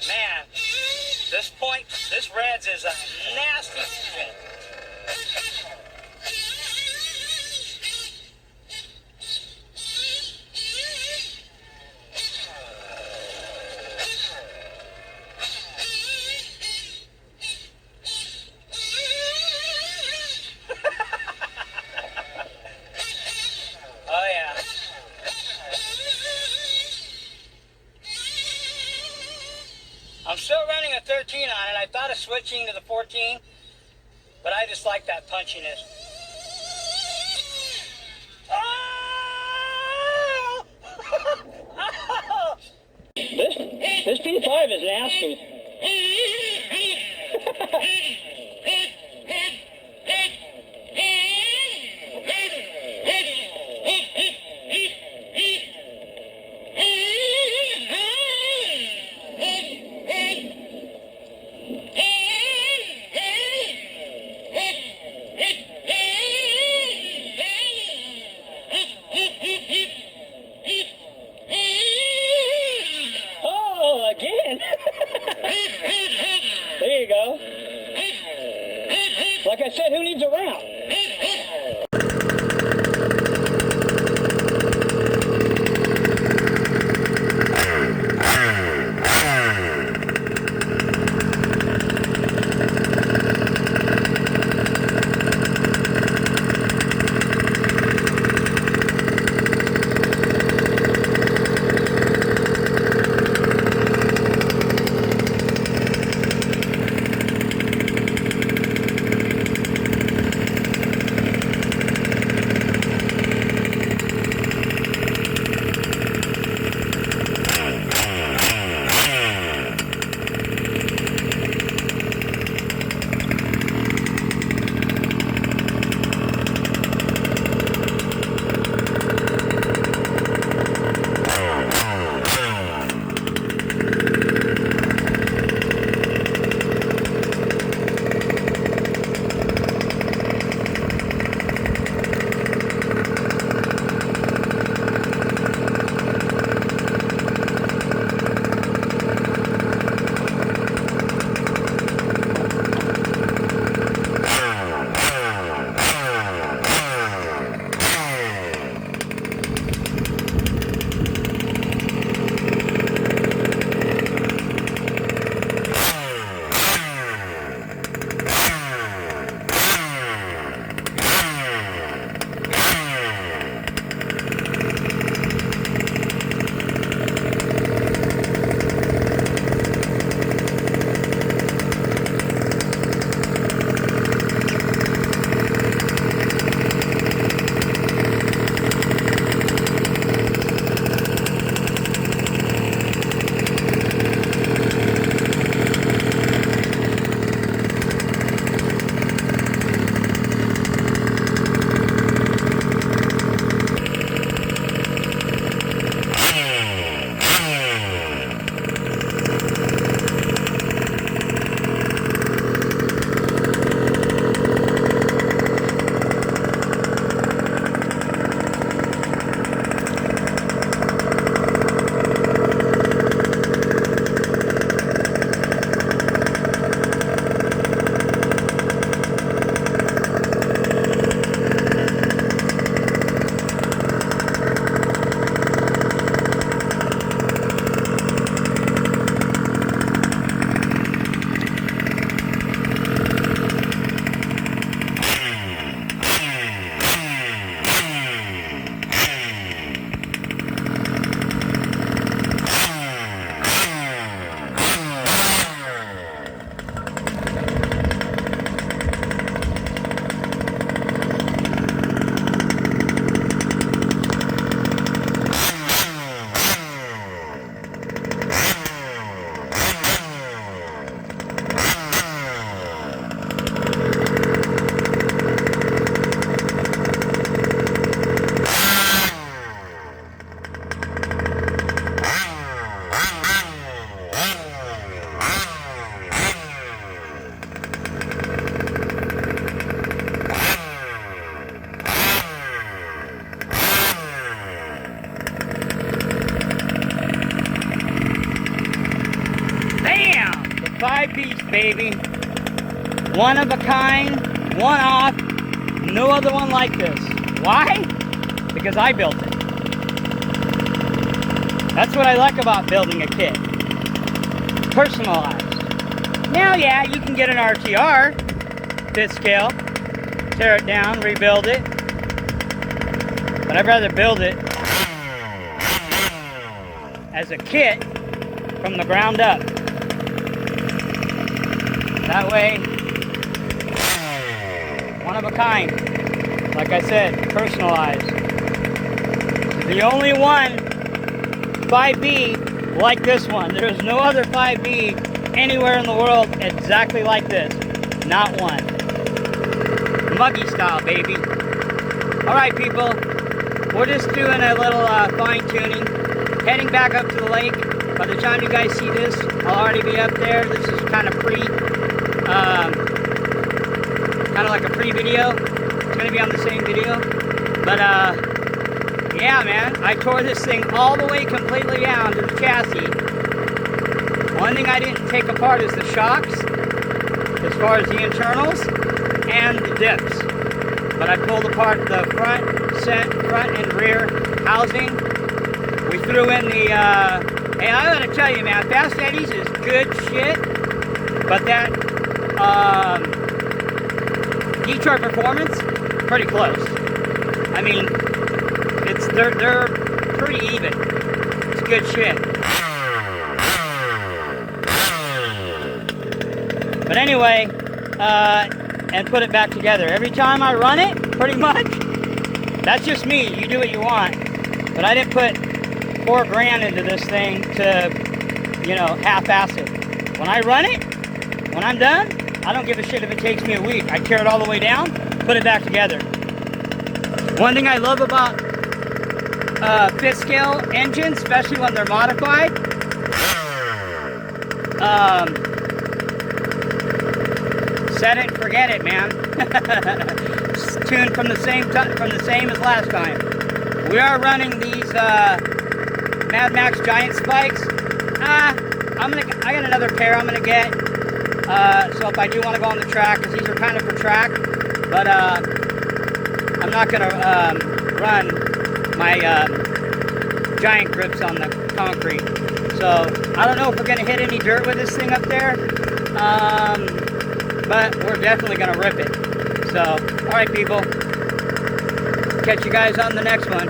Man, this Reds is a nasty shit. Oh yeah. I'm still running a 13 on it. I thought of switching to the 14, but I just like that punchiness. Oh! This P5 is nasty. Oh, again. There you go. baby. One of a kind, one off, no other one like this. Why? Because I built it. That's what I like about building a kit. Personalized. Now, yeah, you can get an RTR, fit scale, tear it down, rebuild it. But I'd rather build it as a kit from the ground up. That way, one of a kind. Like I said, personalized. The only one 5B like this one. There's no other 5B anywhere in the world exactly like this. Not one. Muggy style, baby. Alright, people. We're just doing a little fine-tuning. Heading back up to the lake. By the time you guys see this, I'll already be up there. This is kind of kind of like a pre-video. It's going to be on the same video. But, yeah, man. I tore this thing all the way completely down to the chassis. One thing I didn't take apart is the shocks, as far as the internals, and the dips. But I pulled apart the front and rear housing. We threw in the, hey, I gotta tell you, man, Fast Eddie's is good shit, but that, Nitro Performance, pretty close. I mean, they're pretty even. It's good shit. But anyway, and put it back together. Every time I run it, pretty much, that's just me. You do what you want. But I didn't put $4 grand into this thing to, you know, half-ass it. When I run it, when I'm done, I don't give a shit if it takes me a week. I tear it all the way down, put it back together. One thing I love about fifth scale engines, especially when they're modified, set it and forget it, man. It's tuned from the same as last time. We are running these Mad Max Giant Spikes. I got another pair I'm gonna get. So if I do want to go on the track, because these are kind of for track, but I'm not gonna run my giant grips on the concrete. So I don't know if we're gonna hit any dirt with this thing up there, but we're definitely gonna rip it. So, all right, people. Catch you guys on the next one.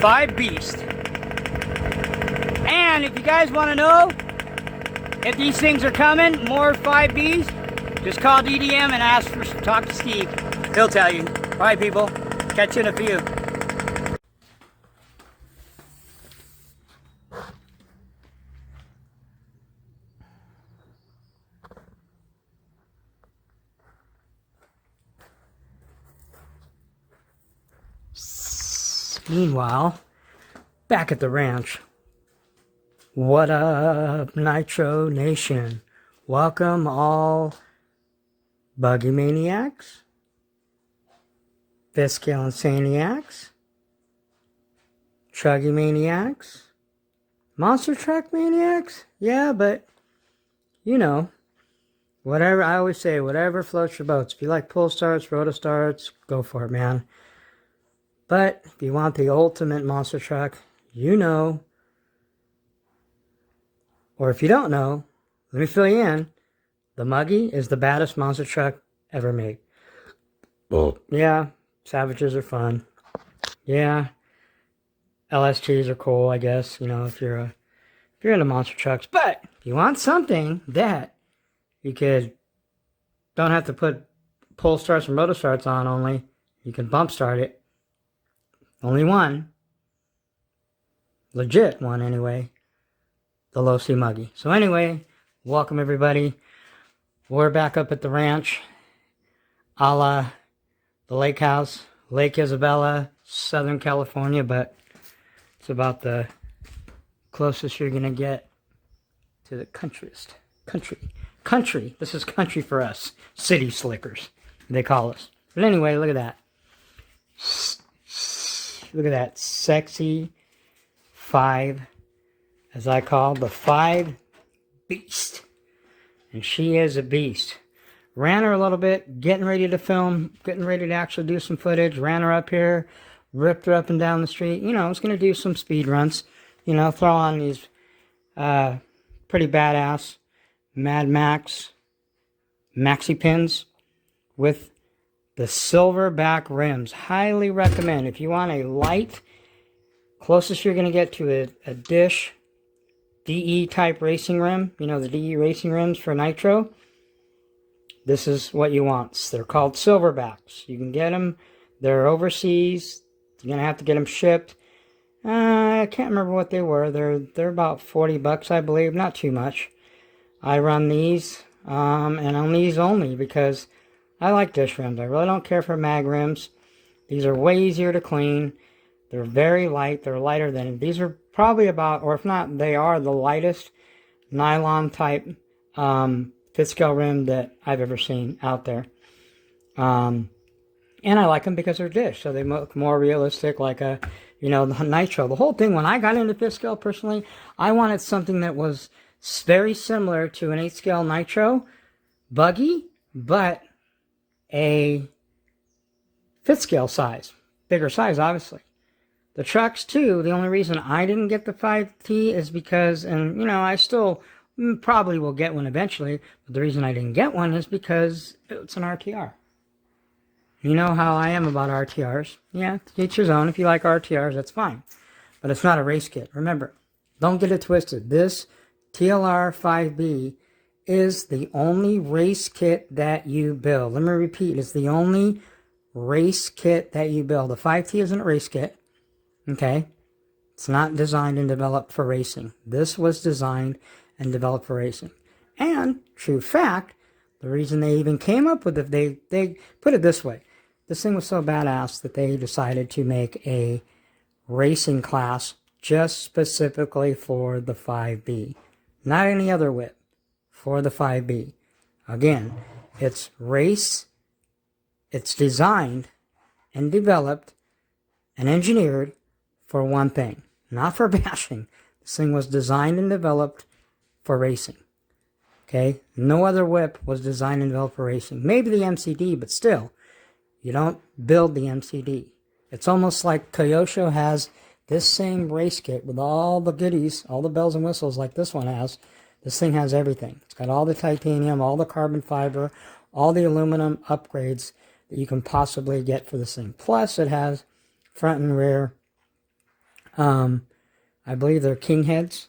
5BEAST. And if you guys want to know if these things are coming, more 5Bs, just call DDM and talk to Steve. He'll tell you. All right, people. Catch you in a few. Meanwhile, back at the ranch. What up, Nitro Nation? Welcome all buggy maniacs, fifth scale insaniacs, chuggy maniacs, monster truck maniacs. Yeah, but you know, whatever. I always say, whatever floats your boats. If you like pull starts, roto starts, go for it, man. But if you want the ultimate monster truck, you know, or if you don't know, let me fill you in. The Muggy is the baddest monster truck ever made. Oh. Yeah, Savages are fun. Yeah, LSTs are cool, I guess, you know, if you're into monster trucks. But if you want something that you don't have to put pull starts and rotor starts on only, you can bump start it. Only one. Legit one, anyway. the low C muggy. So anyway, welcome everybody. We're back up at the ranch, a la the lake house, Lake Isabella, Southern California, but it's about the closest you're gonna get to the country. This is country for us, city slickers, they call us. But anyway, look at that. Look at that sexy 5, as I call the 5BEAST. And she is a beast. Ran her a little bit, getting ready to film, getting ready to actually do some footage. Ran her up here, ripped her up and down the street. You know, I was going to do some speed runs. You know, throw on these pretty badass Mad Max maxi pins with the silverback rims. Highly recommend. If you want a light, closest you're going to get to a dish DE type racing rim, you know, the DE racing rims for nitro, this is what you want. They're called silverbacks. You can get them. They're overseas. You're going to have to get them shipped. I can't remember what they were. They're about $40, I believe. Not too much. I run these, and on these only because I like dish rims. I really don't care for mag rims. These are way easier to clean. They're very light. They're lighter than... These are probably about, or if not, they are the lightest nylon type fifth scale rim that I've ever seen out there. And I like them because they're dish, so they look more realistic, like a, you know, the nitro. The whole thing, when I got into fifth scale, personally, I wanted something that was very similar to an 8th scale nitro buggy, but a 5th scale size, bigger size, obviously. The trucks, too, the only reason I didn't get the 5T is because, and, you know, I still probably will get one eventually, but the reason I didn't get one is because it's an RTR. You know how I am about RTRs. Yeah, each his own. If you like RTRs, that's fine. But it's not a race kit. Remember, don't get it twisted. This TLR 5B is the only race kit that you build. Let me repeat, it's the only race kit that you build. The 5T isn't a race kit. Okay, it's not designed and developed for racing. This was designed and developed for racing. And, true fact, the reason they even came up with it, they put it this way. This thing was so badass that they decided to make a racing class just specifically for the 5B. Not any other whip, for the 5B. Again, it's race, it's designed and developed and engineered for one thing, not for bashing. This thing was designed and developed for racing. Okay? No other whip was designed and developed for racing. Maybe the MCD, but still, you don't build the MCD. It's almost like Kyosho has this same race kit with all the goodies, all the bells and whistles like this one has. This thing has everything. It's got all the titanium, all the carbon fiber, all the aluminum upgrades that you can possibly get for this thing. Plus, it has front and rear, I believe they're king heads,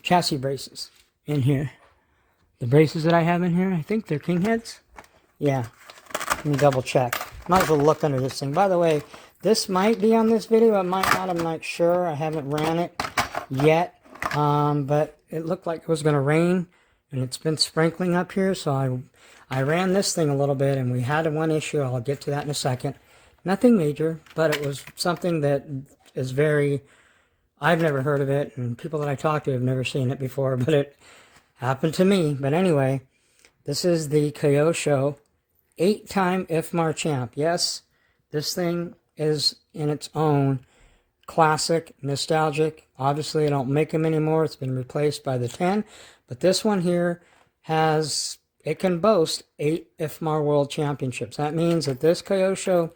chassis braces in here. The braces that I have in here, I think they're king heads. Yeah, let me double check. Might as well look under this thing. By the way, this might be on this video, it might not, I'm not sure. I haven't ran it yet, but it looked like it was going to rain, and it's been sprinkling up here, so I ran this thing a little bit, and we had one issue. I'll get to that in a second. Nothing major, but it was something that is very... I've never heard of it, and people that I talk to have never seen it before, but it happened to me. But anyway, this is the Kyosho 8-time IFMAR champ. Yes, this thing is in its own classic, nostalgic. Obviously, I don't make them anymore. It's been replaced by the 10. But this one here has... It can boast 8 IFMAR World Championships. That means that this Kyosho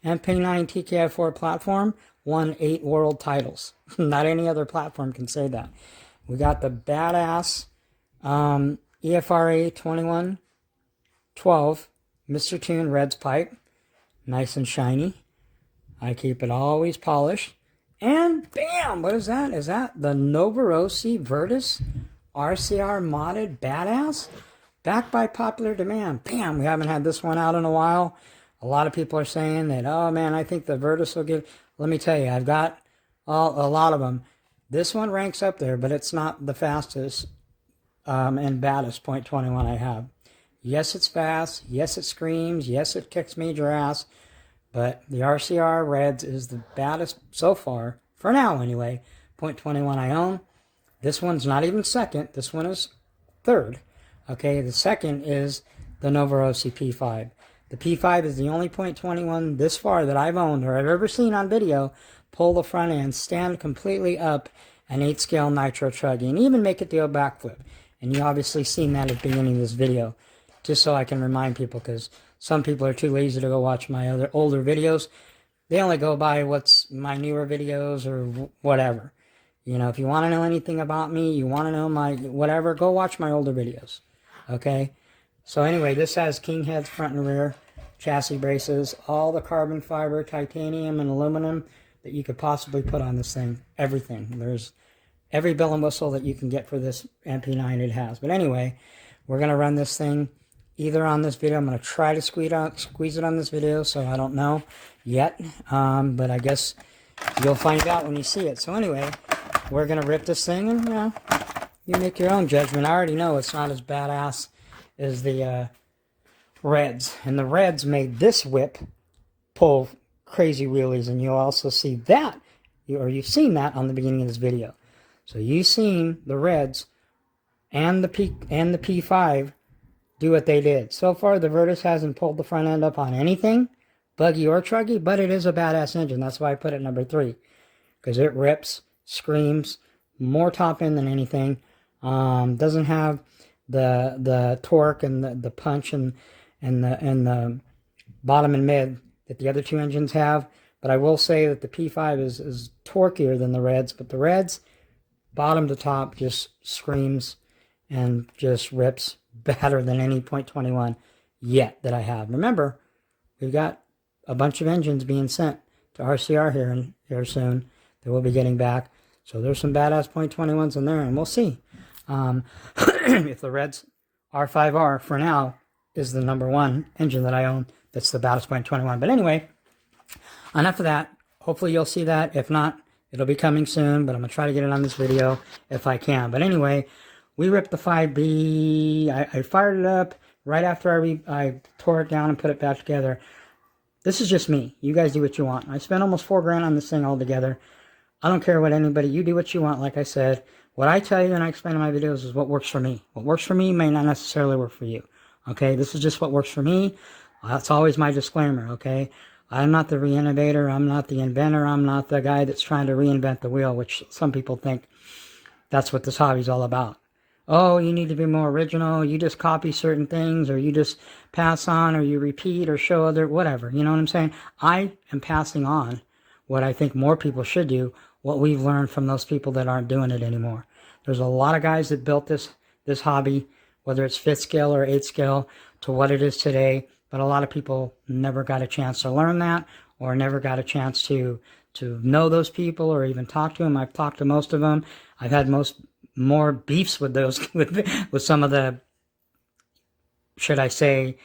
MP9 TKI4 platform won 8 world titles. Not any other platform can say that. We got the badass EFRA 2112 Mr. Tune Reds pipe. Nice and shiny. I keep it always polished. And bam! What is that? Is that the Novarossi Virtus RCR modded badass? Backed by popular demand. Bam! We haven't had this one out in a while. A lot of people are saying that, oh man, I think the Virtus will give... Let me tell you, I've got a lot of them. This one ranks up there, but it's not the fastest and baddest .21 I have. Yes, it's fast. Yes, it screams. Yes, it kicks major ass. But the RCR Reds is the baddest so far, for now anyway, .21 I own. This one's not even second. This one is third. Okay, the second is the Nova P5. The P5 is the only .21 this far that I've owned or I've ever seen on video pull the front end, stand completely up an 8-scale nitro truggy, and even make it do a backflip. And you obviously seen that at the beginning of this video, just so I can remind people, because some people are too lazy to go watch my other older videos. They only go by what's my newer videos or whatever. You know, if you want to know anything about me, you want to know my whatever, go watch my older videos. Okay? So anyway, this has king heads front and rear, chassis braces, all the carbon fiber, titanium, and aluminum that you could possibly put on this thing. Everything. There's every bell and whistle that you can get for this MP9 it has. But anyway, we're going to run this thing either on this video. I'm going to try to squeeze it on this video, so I don't know yet. But I guess you'll find out when you see it. So anyway, we're going to rip this thing, and you make your own judgment. I already know it's not as badass as the Reds. And the Reds made this whip pull crazy wheelies, and you'll also see that, you've seen that on the beginning of this video. So you've seen the Reds and the P5 do what they did. So far, the Virtus hasn't pulled the front end up on anything, buggy or truggy, but it is a badass engine. That's why I put it number 3, because it rips, screams, more top end than anything. Doesn't have the torque and the punch and the bottom and mid that the other two engines have. But I will say that the P5 is torquier than the Reds, but the Reds, bottom to top, just screams and just rips better than any .21 yet that I have. Remember, we've got a bunch of engines being sent to RCR here soon that we'll be getting back. So there's some badass .21s in there, and we'll see if the Reds R5R for now is the number 1 engine that I own that's the baddest .21. But anyway, enough of that. Hopefully you'll see that. If not, it'll be coming soon, but I'm going to try to get it on this video if I can. But anyway, we ripped the 5B. I fired it up right after I tore it down and put it back together. This is just me. You guys do what you want. I spent almost $4 grand on this thing altogether. I don't care what anybody, you do what you want, like I said. What I tell you and I explain in my videos is what works for me. What works for me may not necessarily work for you. Okay, this is just what works for me. That's always my disclaimer, okay? I'm not the re-innovator. I'm not the inventor. I'm not the guy that's trying to reinvent the wheel, which some people think that's what this hobby's all about. Oh, you need to be more original. You just copy certain things, or you just pass on, or you repeat, or show other, whatever. You know what I'm saying? I am passing on what I think more people should do, what we've learned from those people that aren't doing it anymore. There's a lot of guys that built this hobby, whether it's 5th scale or 8th scale, to what it is today. But a lot of people never got a chance to learn that, or never got a chance to know those people or even talk to them. I've talked to most of them. I've had more beefs with those with some of the, should I say,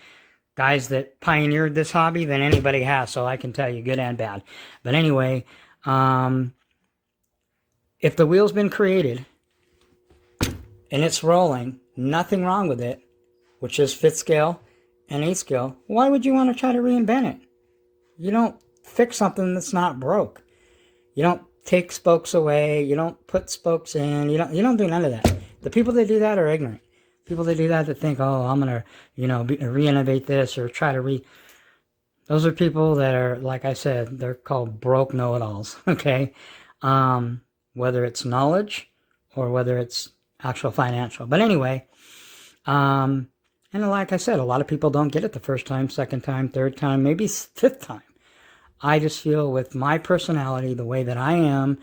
guys that pioneered this hobby than anybody has. So I can tell you, good and bad. But anyway, if the wheel's been created and it's rolling, nothing wrong with it, which is 5th scale and 8th scale, why would you want to try to reinvent it? You don't fix something that's not broke. You don't take spokes away. You don't put spokes in. You don't do none of that. The people that do that are ignorant. People that do that think, oh, I'm going to, re-innovate this or try to those are people that are, like I said, they're called broke know-it-alls, okay? Whether it's knowledge or whether it's actual financial. But anyway, and like I said, a lot of people don't get it the first time, second time, third time, maybe 5th time. I just feel with my personality, the way that I am,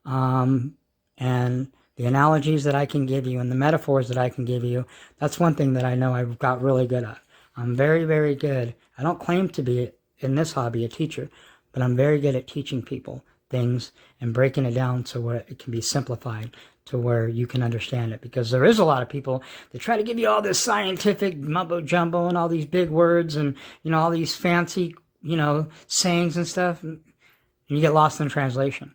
and the analogies that I can give you and the metaphors that I can give you, that's one thing that I know I've got really good at. I'm very, very good. I don't claim to be, in this hobby, a teacher, but I'm very good at teaching people things and breaking it down so where it can be simplified to where you can understand it. Because there is a lot of people that try to give you all this scientific mumbo jumbo and all these big words and, all these fancy, sayings and stuff, and you get lost in translation.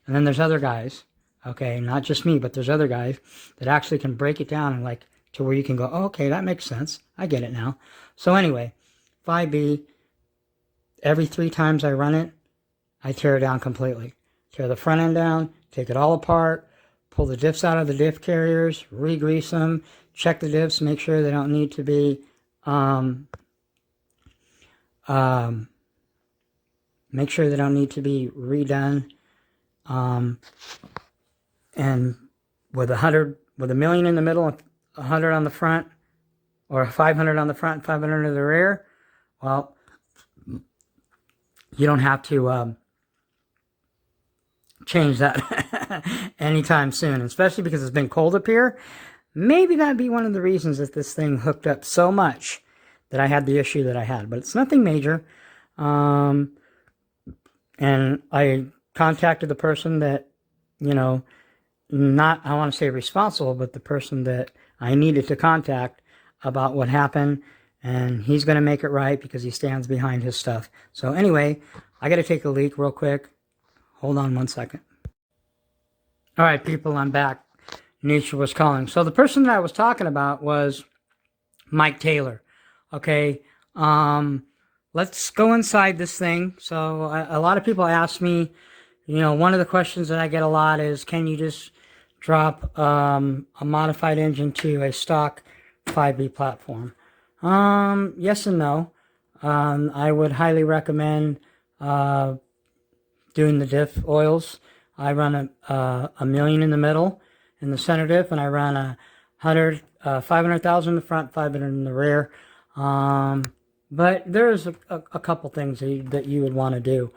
And then there's other guys, Okay, not just me, but there's other guys that actually can break it down and like to where you can go, oh, okay, that makes sense. I get it now. So anyway, 5B, every 3 times I run it, I tear it down completely. Tear the front end down, take it all apart, pull the diffs out of the diff carriers, re-grease them, check the diffs, make sure they don't need to be make sure they don't need to be redone. And with a million in the middle and 100 on the front, or 500 on the front and 500 in the rear, well, you don't have to change that anytime soon, especially because it's been cold up here. Maybe that'd be one of the reasons that this thing hooked up so much that I had the issue that I had, but it's nothing major. And I contacted the person that, you know, not, I want to say responsible, but the person that I needed to contact about what happened, and he's going to make it right because he stands behind his stuff. So anyway, I got to take a leak real quick. Hold on 1 second. All right, people, I'm back. Nitro was calling. So the person that I was talking about was Mike Taylor. Okay, let's go inside this thing. So a lot of people ask me, you know, one of the questions that I get a lot is, can you just drop a modified engine to a stock 5B platform? Yes and no. I would highly recommend doing the diff oils. I run a million in the middle in the center diff, and I run 500,000 in the front, 500 in the rear. But there's a couple things that you would want to do.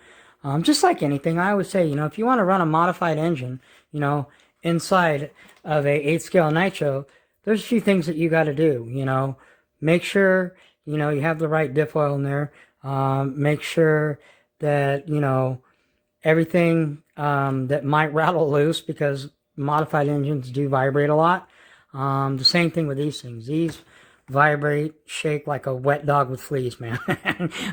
Just like anything, I always say, you know, if you want to run a modified engine, you know, inside of a 8 scale nitro, there's a few things that you got to do. You know, make sure, you know, you have the right diff oil in there. Make sure that, you know, everything that might rattle loose, because modified engines do vibrate a lot. The same thing with these things. These vibrate, shake like a wet dog with fleas, man.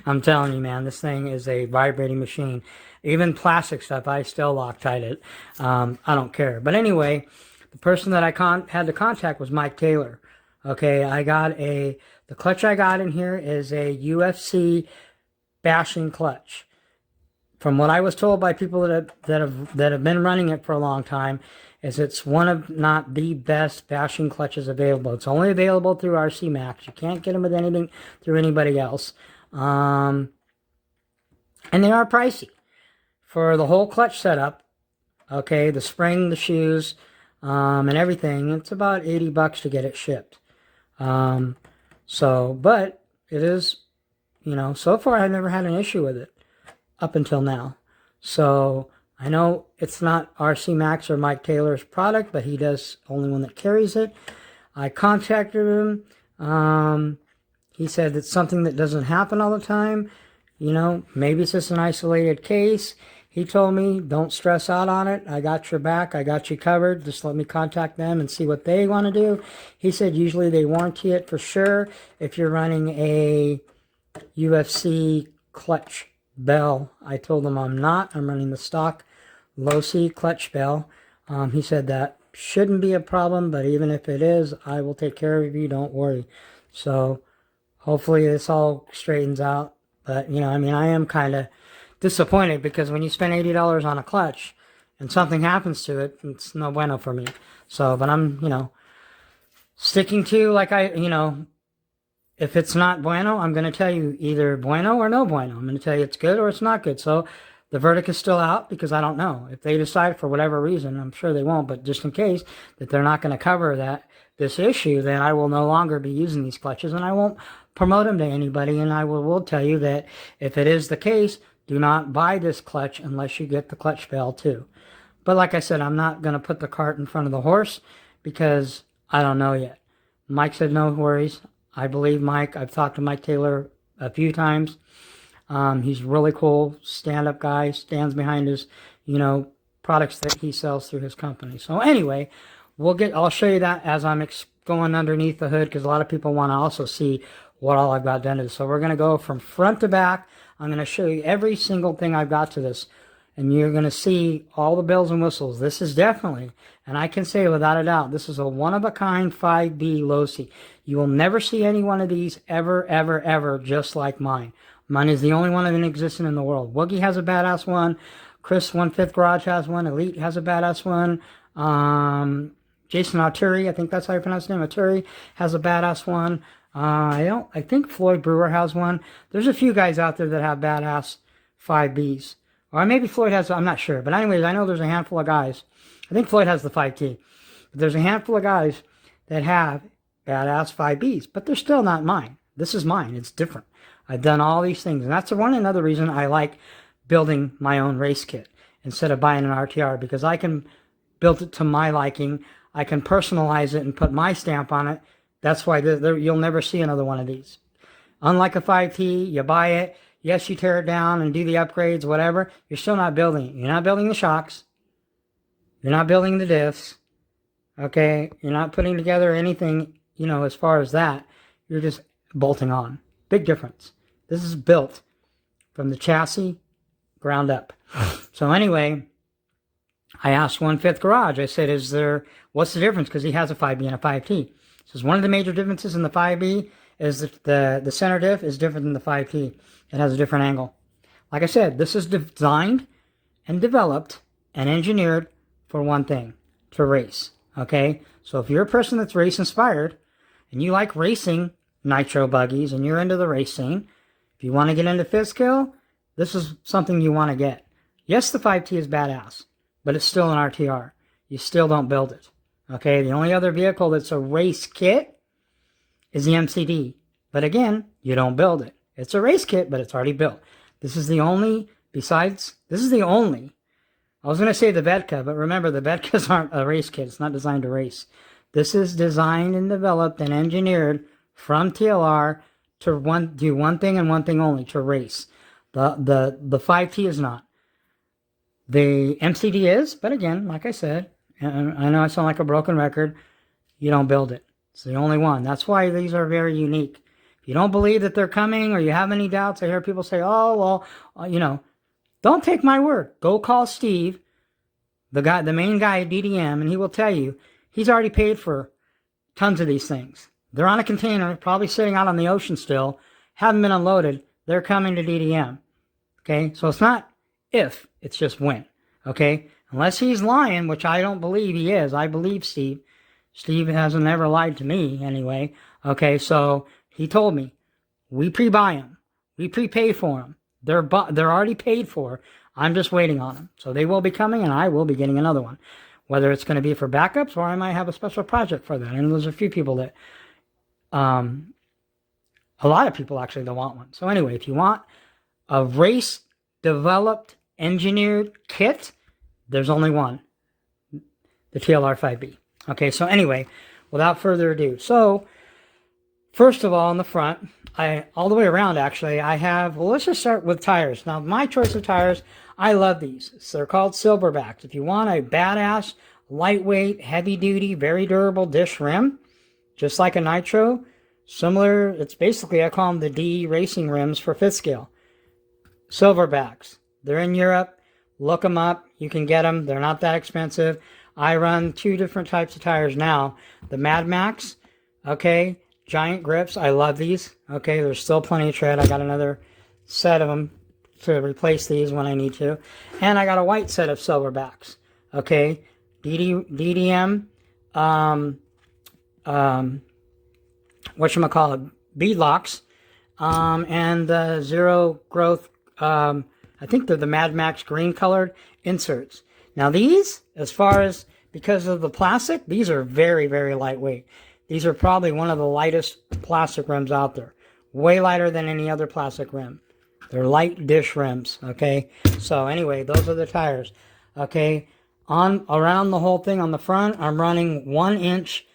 I'm telling you, man, this thing is a vibrating machine. Even plastic stuff, I still Loctite it. I don't care. But anyway, the person that I had to contact was Mike Taylor. Okay, the clutch I got in here is a UFC bashing clutch. From what I was told by people that have been running it for a long time, is it's one of not the best bashing clutches available. It's only available through RC Max. You can't get them with anything through anybody else. And they are pricey for the whole clutch setup. Okay, the spring, the shoes, and everything. It's about $80 to get it shipped. But it is, you know, so far I've never had an issue with it up until now. So I know it's not RC Max or Mike Taylor's product, but he does only one that carries it. I contacted him. He said it's something that doesn't happen all the time. You know, maybe it's just an isolated case. He told me, don't stress out on it. I got your back. I got you covered. Just let me contact them and see what they want to do. He said usually they warranty it for sure if you're running a UFC clutch bell. I told him I'm not. I'm running the stock low C clutch bell. He said that shouldn't be a problem, but even if it is, I will take care of you. Don't worry. So hopefully this all straightens out. But, you know, I mean, I am kind of disappointed because when you spend $80 on a clutch and something happens to it, it's no bueno for me. So, but I'm, you know, sticking to, like, you know, if it's not bueno, I'm going to tell you either bueno or no bueno. I'm going to tell you it's good or it's not good. So the verdict is still out because I don't know. If they decide for whatever reason, I'm sure they won't, but just in case that they're not going to cover this issue, then I will no longer be using these clutches and I won't promote them to anybody. And I will tell you that if it is the case, do not buy this clutch unless you get the clutch bell too. But like I said, I'm not going to put the cart in front of the horse because I don't know yet. Mike said no worries. I believe Mike. I've talked to Mike Taylor a few times. He's really cool, stand-up guy, stands behind his, you know, products that he sells through his company. So anyway, I'll show you that as I'm going underneath the hood because a lot of people want to also see what all I've got done to this. So we're going to go from front to back. I'm going to show you every single thing I've got to this. and you're going to see all the bells and whistles. This is definitely, and I can say without a doubt, this is a one-of-a-kind 5B low-C. You will never see any one of these ever, ever, ever just like mine. Mine is the only one of an existent in the world. Woogie has a badass one. Chris 1/5 Garage has one. Elite has a badass one. Jason Arturi, I think that's how you pronounce his name, Arturi, has a badass one. I think Floyd Brewer has one. There's a few guys out there that have badass 5Bs. Or maybe Floyd has, I'm not sure. But anyways, I know there's a handful of guys. I think Floyd has the 5T. But there's a handful of guys that have badass 5Bs. But they're still not mine. This is mine. It's different. I've done all these things. And that's another reason I like building my own race kit instead of buying an RTR. Because I can build it to my liking. I can personalize it and put my stamp on it. That's why you'll never see another one of these. Unlike a 5T, you buy it. Yes, you tear it down and do the upgrades, whatever. You're still not building it. You're not building the shocks. You're not building the diffs. Okay? You're not putting together anything, as far as that. You're just bolting on. Big difference. This is built from the chassis ground up. So anyway, I asked 1/5 Garage. I said, what's the difference? Because he has a 5B and a 5T. He says, one of the major differences in the 5B is that the center diff is different than the 5T. It has a different angle. Like I said, this is designed and developed and engineered for one thing, to race. Okay? So if you're a person that's race inspired and you like racing nitro buggies and you're into the race scene, if you want to get into fifth skill, this is something you want to get. Yes, the 5T is badass, but it's still an RTR. You still don't build it. Okay? The only other vehicle that's a race kit is the MCD. But again, you don't build it. It's a race kit, but it's already built. This is the only, I was going to say the Vedka, but remember, the Vedkas aren't a race kit. It's not designed to race. This is designed and developed and engineered from TLR to do one thing and one thing only, to race. The 5T is not. The MCD is, but again, like I said, and I know I sound like a broken record, you don't build it. It's the only one. That's why these are very unique. If you don't believe that they're coming or you have any doubts, I hear people say, oh, well, don't take my word. Go call Steve, the main guy at DDM, and he will tell you he's already paid for tons of these things. They're on a container, probably sitting out on the ocean still, haven't been unloaded. They're coming to DDM. Okay? So it's not if, it's just when. Okay? Unless he's lying, which I don't believe he is. I believe Steve. Steve hasn't ever lied to me anyway. Okay, so he told me, we pre-buy them. We prepay for them. They're already paid for. I'm just waiting on them. So they will be coming, and I will be getting another one. Whether it's going to be for backups, or I might have a special project for that. And there's a few people that, a lot of people actually that want one. So anyway, if you want a race-developed, engineered kit, there's only one. The TLR 5B. Okay, so anyway, without further ado. So, first of all, on the front, all the way around actually, I have, well, let's just start with tires. Now, my choice of tires, I love these. So they're called Silverbacks. If you want a badass, lightweight, heavy-duty, very durable dish rim, just like a Nitro, similar, it's basically, I call them the D racing rims for fifth scale. Silverbacks. They're in Europe. Look them up. You can get them. They're not that expensive. I run two different types of tires now. The Mad Max, okay, giant grips. I love these. Okay, there's still plenty of tread. I got another set of them to replace these when I need to. And I got a white set of Silverbacks. Okay, DDM, whatchamacallit, beadlocks, and the zero growth, I think they're the Mad Max green colored inserts. Now these, as far as, because of the plastic, these are very, very lightweight. These are probably one of the lightest plastic rims out there. Way lighter than any other plastic rim. They're light dish rims, okay? So anyway, those are the tires, okay? Around the whole thing on the front, I'm running 1 inch.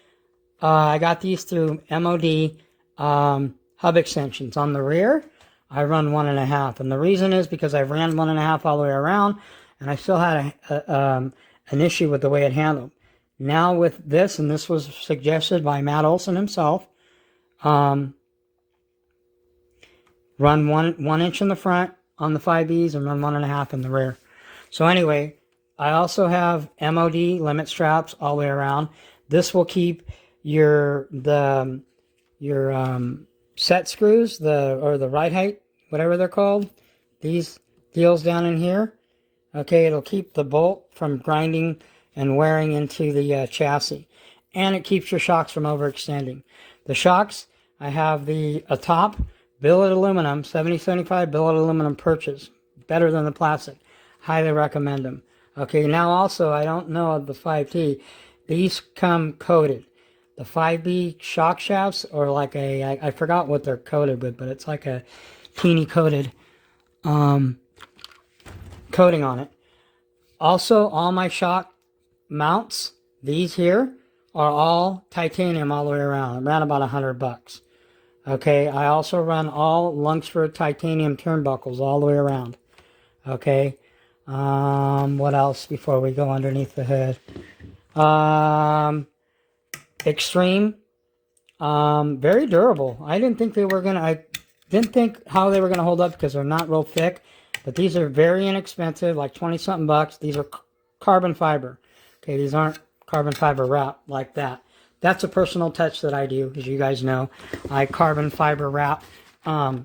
I got these through MOD hub extensions. On the rear, I run 1.5. And the reason is because I've ran 1.5 all the way around, and I still had an issue with the way it handled. Now with this, and this was suggested by Matt Olson himself, run one inch in the front on the 5Bs and run 1.5 in the rear. So anyway, I also have MOD limit straps all the way around. This will keep your set screws, the ride height, whatever they're called, these deals down in here. Okay, it'll keep the bolt from grinding and wearing into the chassis, and it keeps your shocks from overextending. The shocks, I have a top billet aluminum, 7075 billet aluminum purchase, better than the plastic. Highly recommend them. Okay, now also, I don't know of the 5T. These come coated. The 5B shock shafts are like I forgot what they're coated with, but it's like a teeny coated coating on it. Also, all my shock mounts, these here, are all titanium all the way around about $100. Okay, I also run all Lunsford titanium turnbuckles all the way around. Okay, what else before we go underneath the hood? Extreme, very durable. I didn't think how they were gonna hold up because they're not real thick, but these are very inexpensive, like 20 something bucks. These are carbon fiber. Okay, these aren't carbon fiber wrap like that. That's a personal touch that I do, as you guys know. I carbon fiber wrap. Let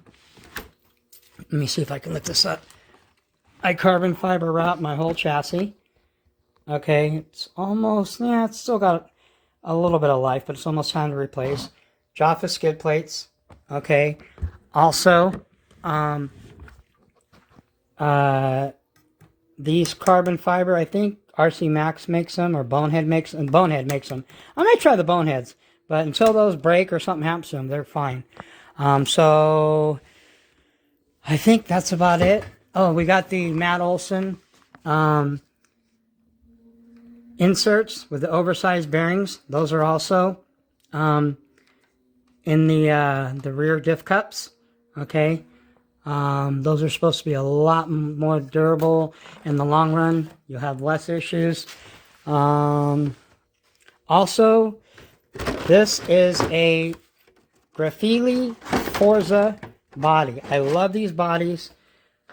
me see if I can lift this up. I carbon fiber wrap my whole chassis. Okay, it's almost, it's still got a little bit of life, but it's almost time to replace. Jaffa skid plates. Okay, also, these carbon fiber, I think RC Max makes them, or Bonehead makes them. Bonehead makes them. I might try the Boneheads, but until those break or something happens to them, they're fine. So I think that's about it. Oh, we got the Matt Olson inserts with the oversized bearings. Those are also in the rear diff cups. Okay, those are supposed to be a lot more durable in the long run. You'll have less issues. Also, this is a Graphili Forza body. I love these bodies.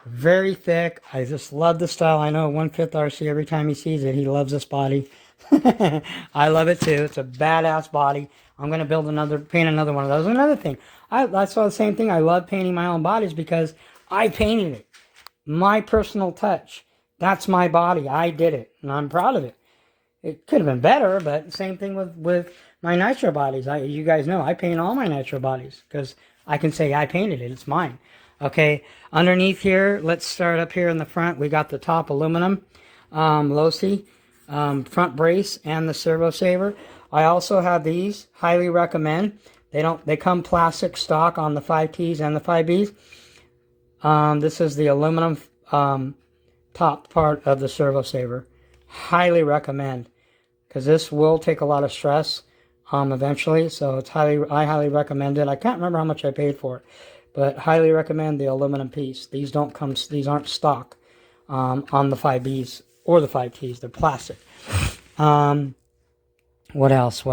Very thick. I just love the style. I know 1/5 RC, every time he sees it, he loves this body. I love it too. It's a badass body. I'm going to paint another one of those. Another thing, I saw the same thing. I love painting my own bodies because I painted it. My personal touch. That's my body. I did it, and I'm proud of it. It could have been better, but same thing with my nitro bodies. You guys know I paint all my nitro bodies because I can say I painted it. It's mine. Okay, underneath here, let's start up here in the front. We got the top aluminum Losi front brace and the servo saver. I also have these. Highly recommend. They come plastic stock on the 5Ts and the 5Bs. This is the aluminum top part of the servo saver. Highly recommend, because this will take a lot of stress eventually. So I highly recommend it. I can't remember how much I paid for it, but highly recommend the aluminum piece. These aren't stock on the 5Bs or the 5Ts. They're plastic. What else?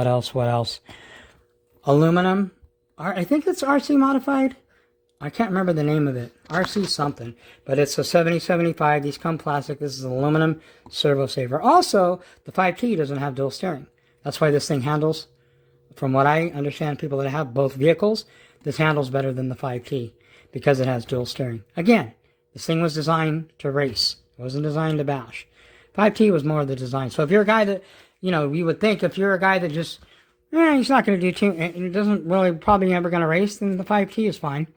Aluminum. I think it's RC modified. I can't remember the name of it. RC something. But it's a 7075. These come plastic. This is an aluminum servo saver. Also, the 5T doesn't have dual steering. That's why this thing handles, from what I understand, people that have both vehicles, this handles better than the 5T because it has dual steering. Again, this thing was designed to race. It wasn't designed to bash. 5T was more of the design. So if you're a guy that, you would think if you're a guy that just, he's not going to do too, it doesn't really, probably never going to race, then the 5T is fine.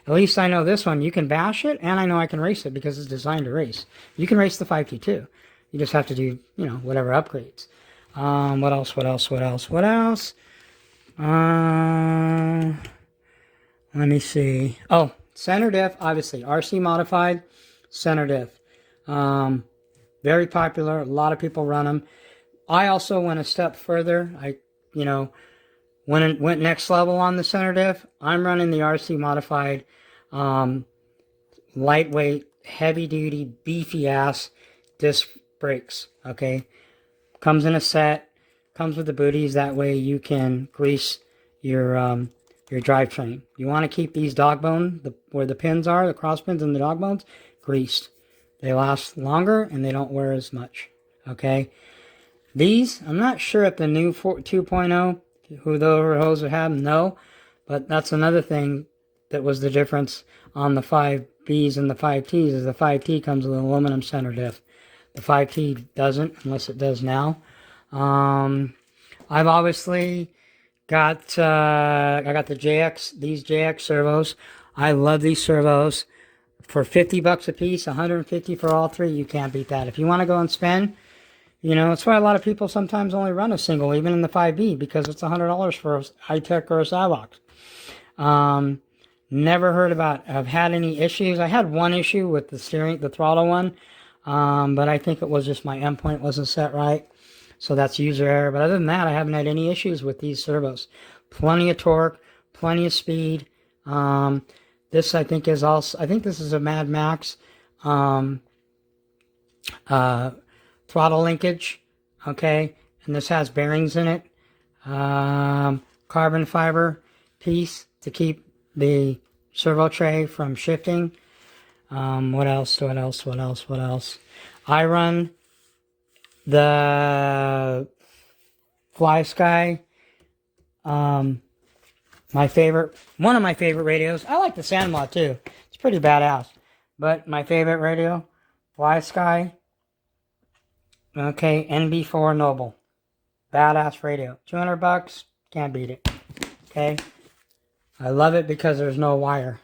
At least I know this one, you can bash it, and I know I can race it because it's designed to race. You can race the 5T too. You just have to do, whatever upgrades. What else? Let me see. Oh, center diff, obviously. RC modified center diff. Very popular. A lot of people run them. I also went a step further. I went next level on the center diff. I'm running the RC modified, lightweight, heavy duty, beefy ass disc brakes. Okay, comes in a set, comes with the booties. That way you can grease your drivetrain. You want to keep these dog bone, where the pins are, the cross pins and the dog bones, greased. They last longer and they don't wear as much. Okay. These, I'm not sure if the new 2.0, who the hose would have, no. But that's another thing that was the difference on the 5Bs and the 5Ts, is the 5T comes with an aluminum center diff. The 5T doesn't, unless it does now. I've obviously got, I got the these JX servos. I love these servos. For 50 bucks a piece, 150 for all three, you can't beat that. If you want to go and spend, you know, that's why a lot of people sometimes only run a single, even in the 5B, because it's $100 for a high-tech or a Savox. Never heard about, I've had any issues. I had one issue with the the throttle one, but I think it was just my endpoint wasn't set right. So that's user error. But other than that, I haven't had any issues with these servos. Plenty of torque, plenty of speed. This I think is also, I think this is a Mad Max throttle linkage. Okay. And this has bearings in it. Carbon fiber piece to keep the servo tray from shifting. What else? I run the Fly Sky. One of my favorite radios. I like the Sandlot too. It's pretty badass. But my favorite radio, Fly Sky. Okay, NB4 Noble. Badass radio. 200 bucks, can't beat it. Okay. I love it because there's no wire.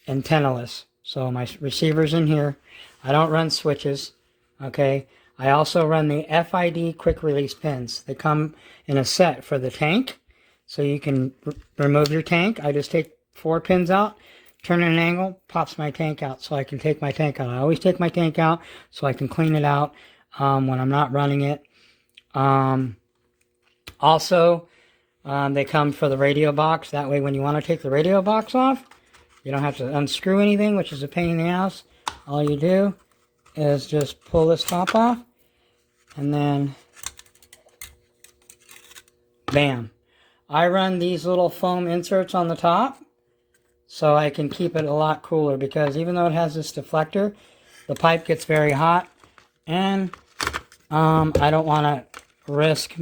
Antennaless. So my receiver's in here. I don't run switches. Okay. I also run the fady quick release pins. They come in a set for the tank. So you can remove your tank. I just take 4 pins out, turn at an angle, pops my tank out so I can take my tank out. I always take my tank out so I can clean it out when I'm not running it. Also, they come for the radio box. That way when you want to take the radio box off, you don't have to unscrew anything, which is a pain in the ass. All you do is just pull this top off, and then bam. I run these little foam inserts on the top so I can keep it a lot cooler, because even though it has this deflector, the pipe gets very hot, and I don't want to risk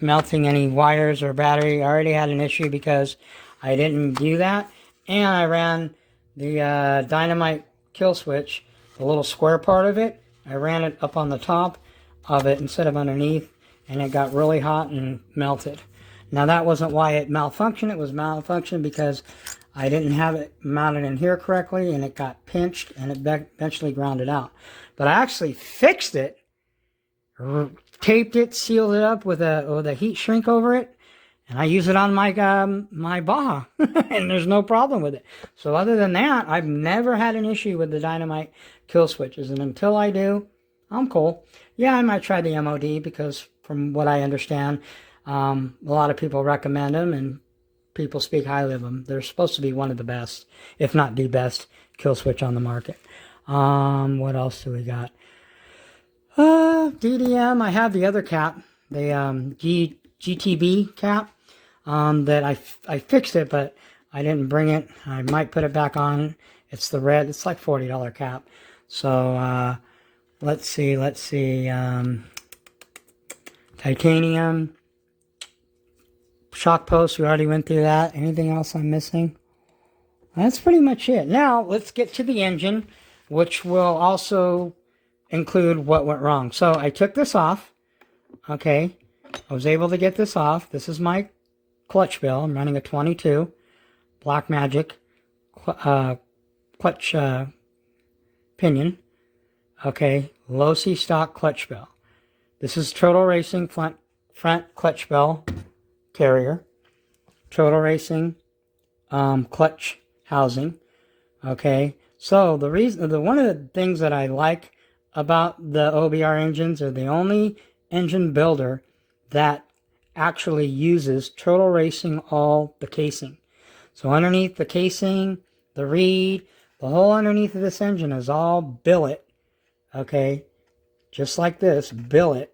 melting any wires or battery. I already had an issue because I didn't do that, and I ran the dynamite kill switch, the little square part of it. I ran it up on the top of it instead of underneath, and it got really hot and melted. Now that wasn't why it malfunctioned. It was malfunctioned because I didn't have it mounted in here correctly, and it got pinched, and it eventually ground it out. But I actually fixed it, taped it, sealed it up with a heat shrink over it, and I use it on my my Baja, and there's no problem with it. So other than that, I've never had an issue with the dynamite kill switches, and until I do, I'm cool. Yeah, I might try the MOD because from what I understand, a lot of people recommend them, and people speak highly of them. They're supposed to be one of the best, if not the best, kill switch on the market. What else do we got? DDM, I have the other cap, the GTB cap, that I fixed it, but I didn't bring it. I might put it back on. It's the red. It's like $40 cap. So, let's see, titanium, shock post, we already went through that. Anything else I'm missing? That's pretty much it. Now, let's get to the engine, which will also include what went wrong. So, I took this off. Okay. I was able to get this off. This is my clutch bell. I'm running a 22 Black Magic clutch pinion. Okay. Low C stock clutch bell. This is Total Racing front clutch bell carrier. Total Racing clutch housing. Okay. So one of the things that I like about the OBR engines are the only engine builder that actually uses Total Racing all the casing. So underneath the casing, the reed, the whole underneath of this engine is all billet. Okay. Just like this, billet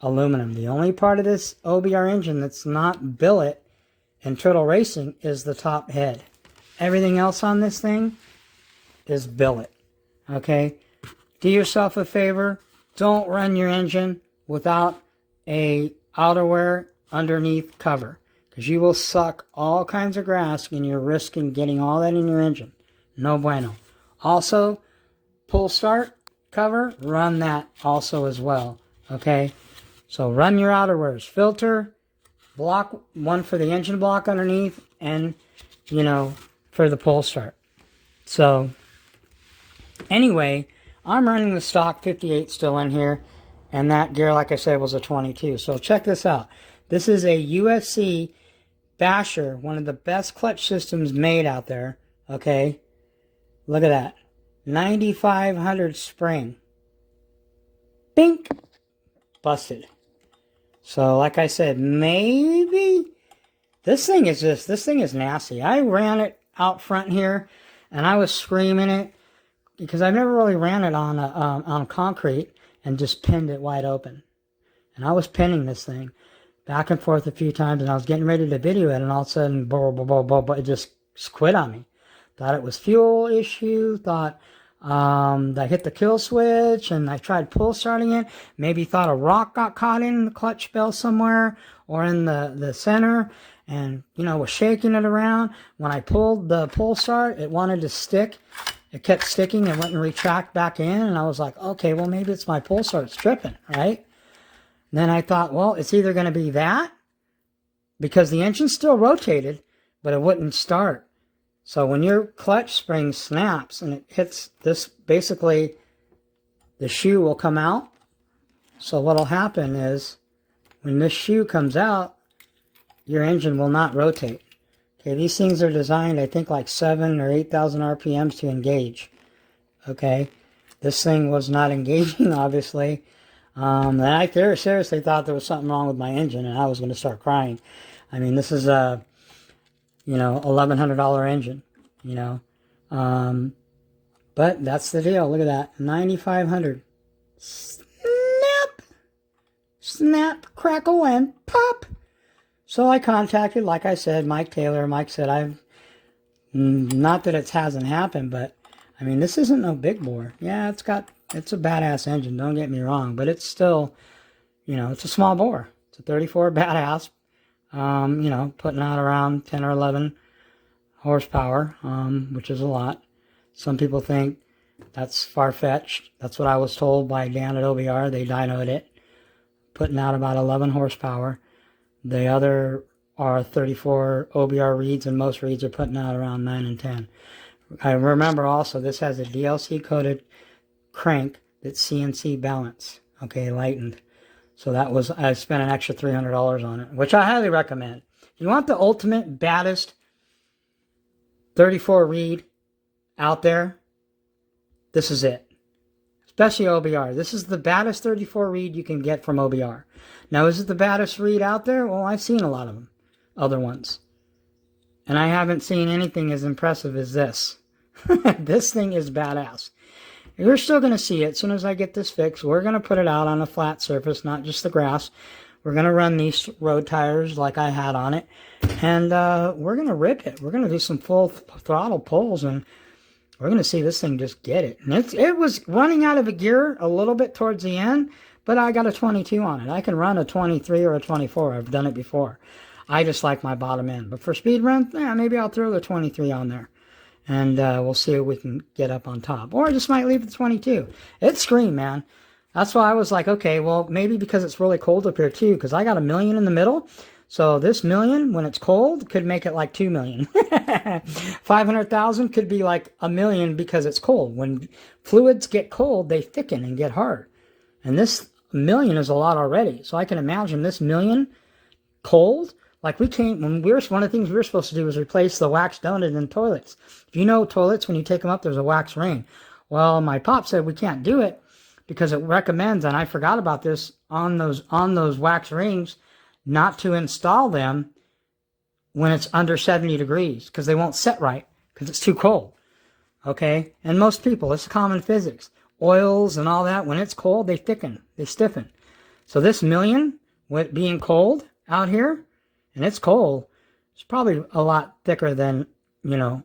aluminum. The only part of this OBR engine that's not billet in Total Racing is the top head. Everything else on this thing is billet. Okay. do yourself a favor. Don't run your engine without a outerwear underneath cover, because you will suck all kinds of grass and you're risking getting all that in your engine. No bueno. Also, pull start cover, run that also as well. Okay, so run your outerwears, filter, block, one for the engine block underneath, and for the pull start. So anyway, I'm running the stock 58 still in here, and that gear, like I said, was a 22. So check this out. This is a UFC Basher, one of the best clutch systems made out there. Okay, look at that, 9500 spring. Bink, busted. So like I said, maybe this thing is nasty. I ran it out front here, and I was screaming it because I've never really ran it on concrete and just pinned it wide open. And I was pinning this thing back and forth a few times, and I was getting ready to video it, and all of a sudden, it just quit on me. Thought it was fuel issue. Thought I hit the kill switch, and I tried pull starting it. Maybe thought a rock got caught in the clutch bell somewhere or in the center, and was shaking it around. When I pulled the pull start, it wanted to stick. It kept sticking and wouldn't retract back in, and I was like, okay, well, maybe it's my pull start's tripping, right? And then I thought, well, it's either going to be that, because the engine still rotated, but it wouldn't start. So when your clutch spring snaps and it hits this, basically the shoe will come out. So what'll happen is when this shoe comes out, your engine will not rotate. Okay, these things are designed, I think, like 7,000 or 8,000 RPMs to engage. Okay, this thing was not engaging, obviously. And I seriously thought there was something wrong with my engine, and I was going to start crying. I mean, this is a, $1,100 engine, but that's the deal. Look at that, 9,500. Snap, crackle, and pop. So I contacted, like I said, Mike Taylor. Mike said, not that it hasn't happened, but I mean, this isn't no big bore. Yeah, it's a badass engine, don't get me wrong, but it's still, it's a small bore. It's a 34 badass, putting out around 10 or 11 horsepower, which is a lot. Some people think that's far-fetched. That's what I was told by Dan at OBR. They dynoed it, putting out about 11 horsepower. The other are 34 OBR reeds, and most reeds are putting out around 9 and 10. I remember also this has a DLC-coated crank that's CNC balance, okay, lightened. So I spent an extra $300 on it, which I highly recommend. If you want the ultimate baddest 34 reed out there, this is it. Especially OBR. This is the baddest 34 reed you can get from OBR. Now, is it the baddest reed out there? Well, I've seen a lot of them, other ones. And I haven't seen anything as impressive as this. This thing is badass. You're still going to see it as soon as I get this fixed. We're going to put it out on a flat surface, not just the grass. We're going to run these road tires like I had on it. And we're going to rip it. We're going to do some full throttle pulls, and we're going to see this thing just get it. And it was running out of a gear a little bit towards the end, but I got a 22 on it. I can run a 23 or a 24. I've done it before. I just like my bottom end. But for speed run, maybe I'll throw the 23 on there. And we'll see if we can get up on top. Or I just might leave the 22. It screamed, man. That's why I was like, okay, well, maybe because it's really cold up here too, because I got 1 million in the middle. So this 1 million, when it's cold, could make it like 2 million. 500,000 could be like 1 million because it's cold. When fluids get cold, they thicken and get hard. And this 1 million is a lot already. So I can imagine this 1 million cold. Like one of the things we were supposed to do was replace the wax donut in toilets. If you know toilets, when you take them up, there's a wax ring. Well, my pop said we can't do it because it recommends, and I forgot about this, on those wax rings, not to install them when it's under 70 degrees because they won't set right because it's too cold. Okay? And most people, it's common physics. Oils and all that, when it's cold, they thicken, they stiffen. So this 1 million, with being cold out here, and it's cold, it's probably a lot thicker than, the 1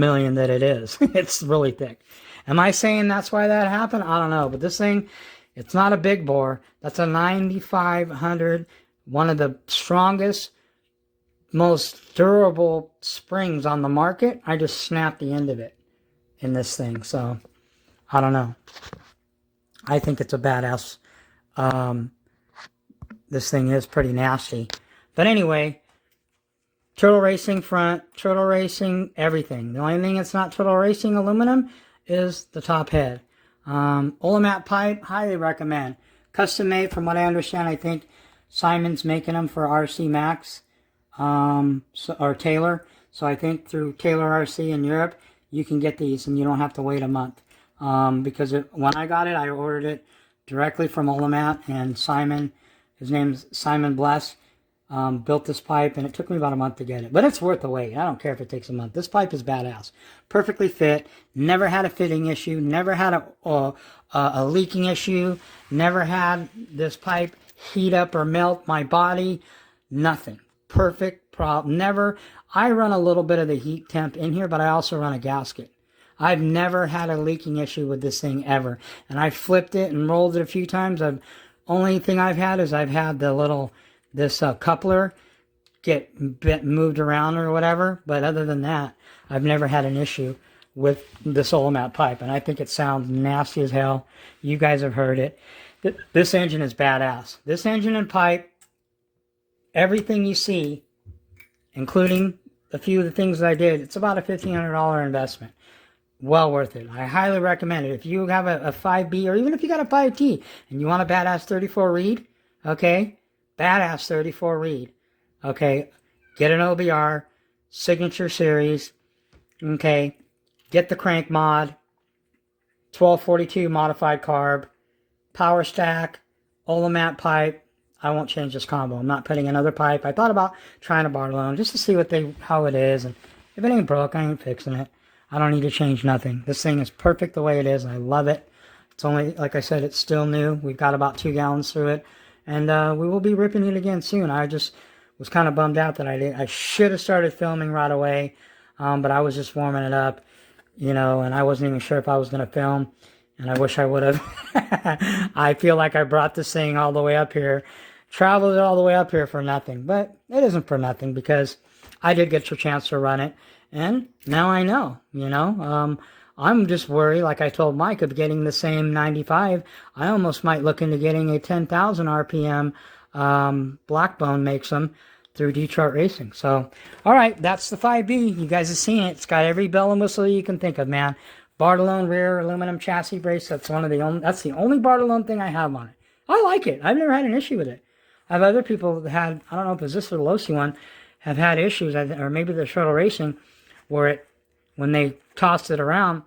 million that it is. It's really thick. Am I saying that's why that happened? I don't know. But this thing, it's not a big bore. That's a 9500, one of the strongest, most durable springs on the market. I just snapped the end of it in this thing. So, I don't know. I think it's a badass. This thing is pretty nasty. But anyway, turtle racing front, turtle racing everything. The only thing that's not turtle racing aluminum is the top head. Olamat pipe, highly recommend. Custom made, from what I understand. I think Simon's making them for RC Max, or Taylor. So I think through Taylor RC in Europe, you can get these and you don't have to wait a month. Because when I got it, I ordered it directly from Olamat, and Simon, his name's Simon Bless, built this pipe, and it took me about a month to get it. But it's worth the wait. I don't care if it takes a month. This pipe is badass. Perfectly fit. Never had a fitting issue. Never had a leaking issue. Never had this pipe heat up or melt my body. Nothing. Perfect problem. Never. I run a little bit of the heat temp in here, but I also run a gasket. I've never had a leaking issue with this thing ever. And I flipped it and rolled it a few times. Only thing I've had is I've had the little, this coupler get moved around or whatever. But other than that, I've never had an issue with this Olamat pipe. And I think it sounds nasty as hell. You guys have heard it. This engine is badass. This engine and pipe, everything you see, including a few of the things that I did, it's about a $1,500 investment. Well worth it. I highly recommend it. If you have a 5B, or even if you got a 5T and you want a badass 34 reed, okay, badass 34 reed, okay, get an OBR, Signature Series, okay, get the crank mod, 1242 modified carb, power stack, Olamat pipe. I won't change this combo. I'm not putting another pipe. I thought about trying a Barlow just to see how it is, and if it ain't broke, I ain't fixing it. I don't need to change nothing. This thing is perfect the way it is. I love it. It's only, like I said, it's still new. We've got about 2 gallons through it. And we will be ripping it again soon. I just was kind of bummed out that I should have started filming right away. But I was just warming it up, and I wasn't even sure if I was going to film. And I wish I would have. I feel like I brought this thing all the way up here. Traveled it all the way up here for nothing. But it isn't for nothing, because I did get your chance to run it. And now I know, I'm just worried, like I told Mike, of getting the same 95. I almost might look into getting a 10,000 RPM, Blackbone makes them, through Detroit Racing. So, all right, that's the 5B. You guys have seen it. It's got every bell and whistle you can think of, man. Bartolone rear aluminum chassis brace. That's the only Bartolone thing I have on it. I like it. I've never had an issue with it. I have other people that had, I don't know if it's this or the Losi one, have had issues, or maybe the Turtle Racing, where when they tossed it around,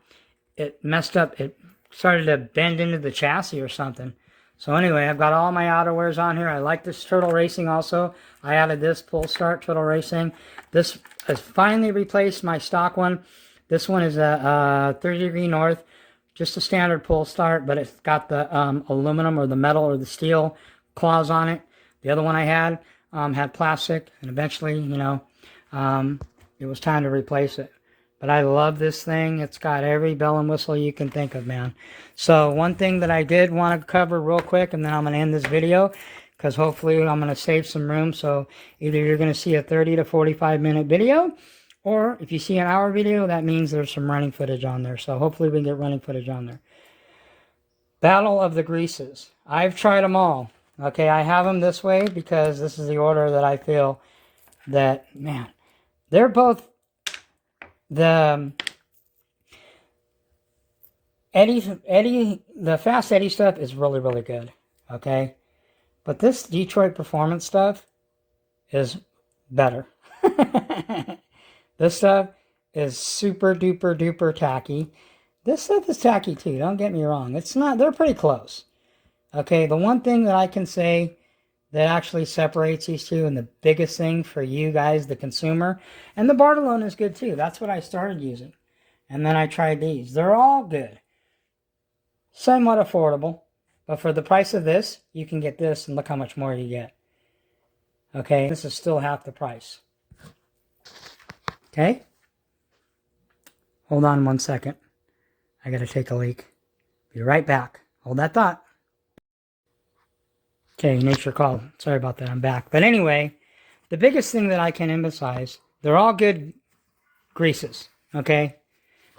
it messed up. It started to bend into the chassis or something. So anyway, I've got all my outerwears on here. I like this Turtle Racing also. I added this Pull Start Turtle Racing. This has finally replaced my stock one. This one is a 30 degree north, just a standard Pull Start, but it's got the aluminum or the metal or the steel claws on it. The other one I had plastic, and eventually, it was time to replace it. But I love this thing. It's got every bell and whistle you can think of, man. So one thing that I did want to cover real quick, and then I'm going to end this video, because hopefully I'm going to save some room. So either you're going to see a 30 to 45 minute video, or if you see an hour video, that means there's some running footage on there. So hopefully we can get running footage on there. Battle of the Greases. I've tried them all. Okay, I have them this way because this is the order that I feel that, man, they're both the the Fast Eddie stuff is really, really good. Okay, but this Detroit Performance stuff is better. This stuff is super duper duper tacky. This stuff is tacky too, don't get me wrong. It's not, they're pretty close. Okay, the one thing that I can say that actually separates these two, and the biggest thing for you guys, the consumer, and the Bartolone is good too. That's what I started using. And then I tried these. They're all good. Somewhat affordable. But for the price of this, you can get this, and look how much more you get. Okay, this is still half the price. Okay? Hold on one second. I gotta take a leak. Be right back. Hold that thought. Okay, nature called. Sorry about that, I'm back. But anyway, the biggest thing that I can emphasize, they're all good greases, okay?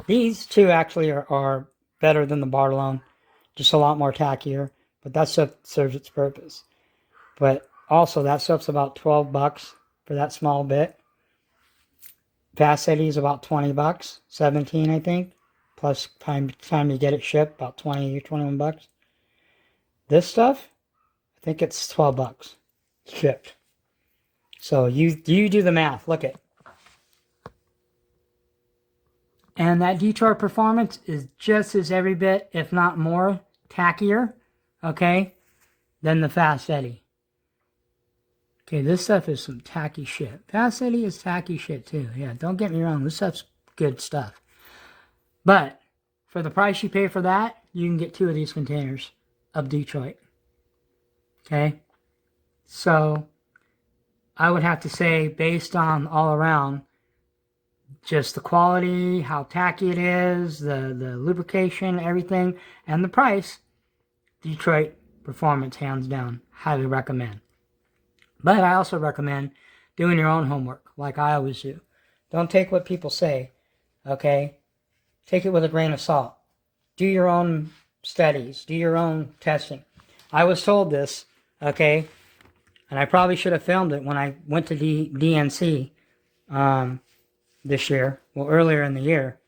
These two actually are better than the Bartolone, just a lot more tackier, but that stuff serves its purpose. But also, that stuff's about 12 bucks for that small bit. Fast Eddy is about 20 bucks, 17 I think, plus time you get it shipped, about 20 or 21 bucks. This stuff, I think it's 12 bucks shipped. So you do the math, look it. And that Detroit Performance is just as every bit, if not more, tackier, okay, than the Fast Eddy. Okay, this stuff is some tacky shit. Fast Eddy is tacky shit too. Yeah, don't get me wrong, this stuff's good stuff. But for the price you pay for that, you can get 2 of these containers of Detroit. Okay, so I would have to say, based on all around, just the quality, how tacky it is, the lubrication, everything, and the price, Detroit Performance, hands down, highly recommend. But I also recommend doing your own homework, like I always do. Don't take what people say, okay? Take it with a grain of salt. Do your own studies. Do your own testing. I was told this, okay? And I probably should have filmed it when I went to DNC this year. Well, earlier in the year.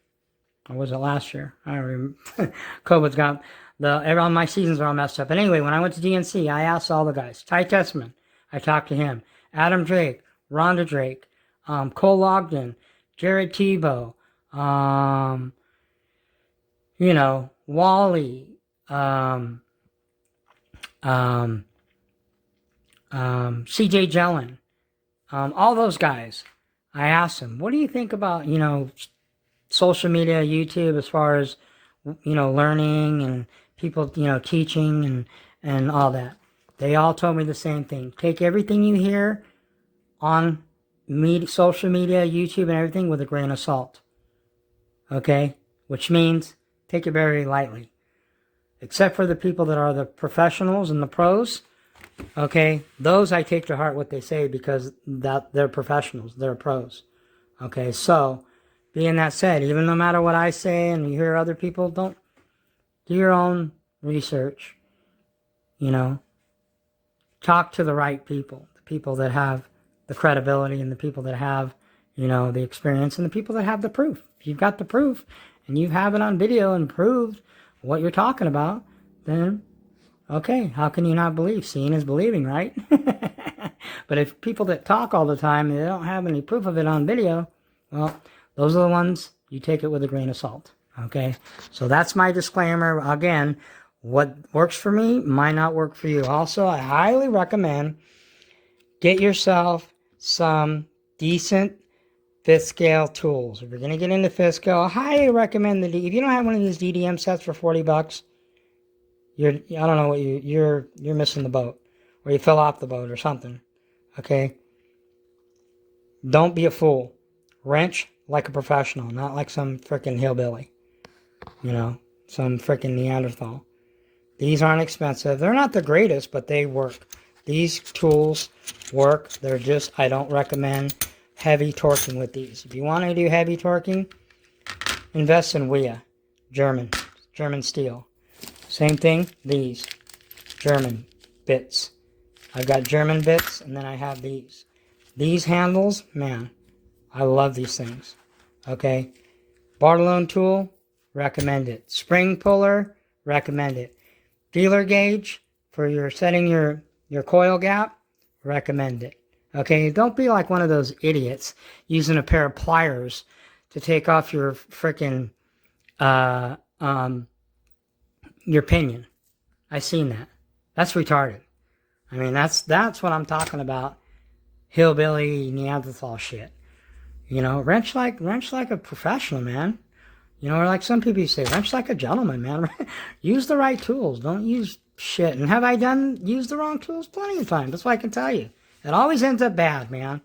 Or was it last year? I don't remember. COVID's got... all my seasons are all messed up. But anyway, when I went to DNC, I asked all the guys. Ty Tessman, I talked to him. Adam Drake, Rhonda Drake, Cole Ogden, Jared Tebow, Wally, CJ Jellin, all those guys. I asked them, what do you think about, social media, YouTube, as far as, learning and people, teaching and all that. They all told me the same thing. Take everything you hear on social media, YouTube, and everything with a grain of salt. Okay? Which means take it very lightly. Except for the people that are the professionals and the pros. Okay? Those I take to heart what they say because they're professionals. They're pros. Okay? So, being that said, even no matter what I say and you hear other people, don't do your own research. Talk to the right people. The people that have the credibility and the people that have, the experience and the people that have the proof. If you've got the proof and you have it on video and proved what you're talking about, then, okay, how can you not believe? Seeing is believing, right? But if people that talk all the time and they don't have any proof of it on video, well, those are the ones you take it with a grain of salt. Okay, so that's my disclaimer. Again, what works for me might not work for you. Also, I highly recommend get yourself some decent 5th scale tools. If you're going to get into 5th scale, I highly recommend if you don't have one of these DDM sets for 40 bucks, I don't know what you're missing the boat, or you fell off the boat or something. Okay, don't be a fool. Wrench like a professional, not like some freaking hillbilly. Some freaking Neanderthal. These aren't expensive. They're not the greatest, but they work. These tools work. They're just, I don't recommend heavy torquing with these. If you want to do heavy torquing, invest in WIA. German steel. Same thing, these. German bits. I've got German bits, and then I have these. These handles, man, I love these things. Okay? Bartolone tool, recommend it. Spring puller, recommend it. Feeler gauge for your setting your coil gap, recommend it. Okay, don't be like one of those idiots using a pair of pliers to take off your freaking your pinion. I seen that. That's retarded. I mean, that's what I'm talking about. Hillbilly Neanderthal shit. Wrench like a professional, man. Or like some people say, wrench like a gentleman, man. Use the right tools. Don't use shit. And have I used the wrong tools? Plenty of times. That's what I can tell you. It always ends up bad, man.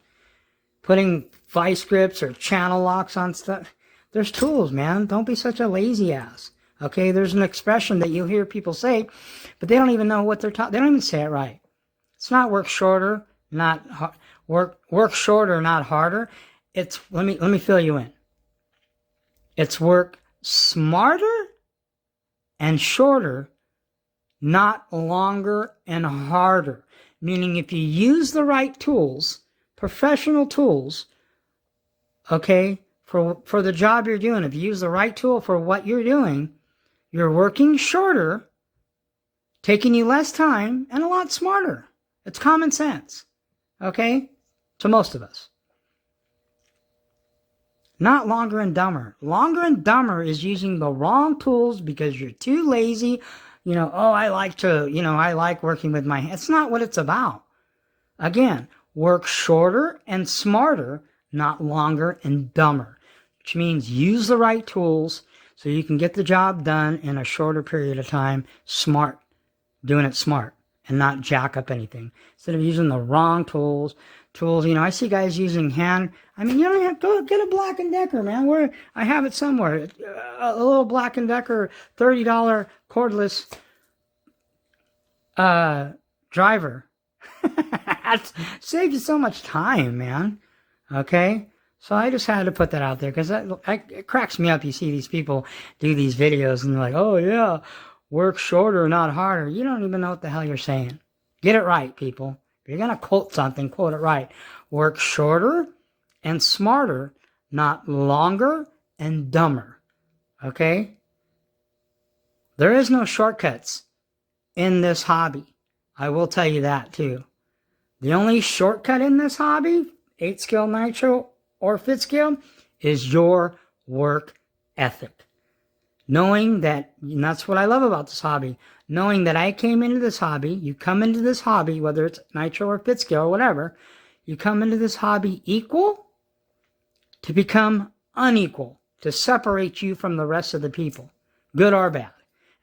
Putting vice grips or channel locks on stuff. There's tools, man. Don't be such a lazy ass. Okay, there's an expression that you hear people say, but they don't even know what they're talking. They don't even say it right. It's not work shorter, not work shorter, not harder. It's let me fill you in. It's work smarter and shorter, not longer and harder. Meaning if you use the right tools, professional tools, okay, for the job you're doing, if you use the right tool for what you're doing, you're working shorter, taking you less time, and a lot smarter. It's common sense, okay, to most of us. Not longer and dumber. Longer and dumber is using the wrong tools because you're too lazy. You know, oh, I like working with my hands. It's not what it's about. Again, work shorter and smarter, not longer and dumber, which means use the right tools so you can get the job done in a shorter period of time, smart, doing it smart and not jack up anything. Instead of using the wrong tools, you know, I see guys using hand. I mean, you don't have to go get a Black & Decker, man. Where I have it somewhere. A little Black & Decker $30 cordless driver. That saves you so much time, man. Okay? So I just had to put that out there because it cracks me up. You see these people do these videos and they're like, oh, yeah, work shorter, not harder. You don't even know what the hell you're saying. Get it right, people. If you're going to quote something, quote it right. Work shorter and smarter, not longer and dumber. Okay? There is no shortcuts in this hobby. I will tell you that too. The only shortcut in this hobby, 8-scale nitro or 5th scale, is your work ethic. Knowing that, and that's what I love about this hobby, knowing that I came into this hobby, you come into this hobby, whether it's nitro or 5th scale or whatever, you come into this hobby equal to become unequal, to separate you from the rest of the people, good or bad.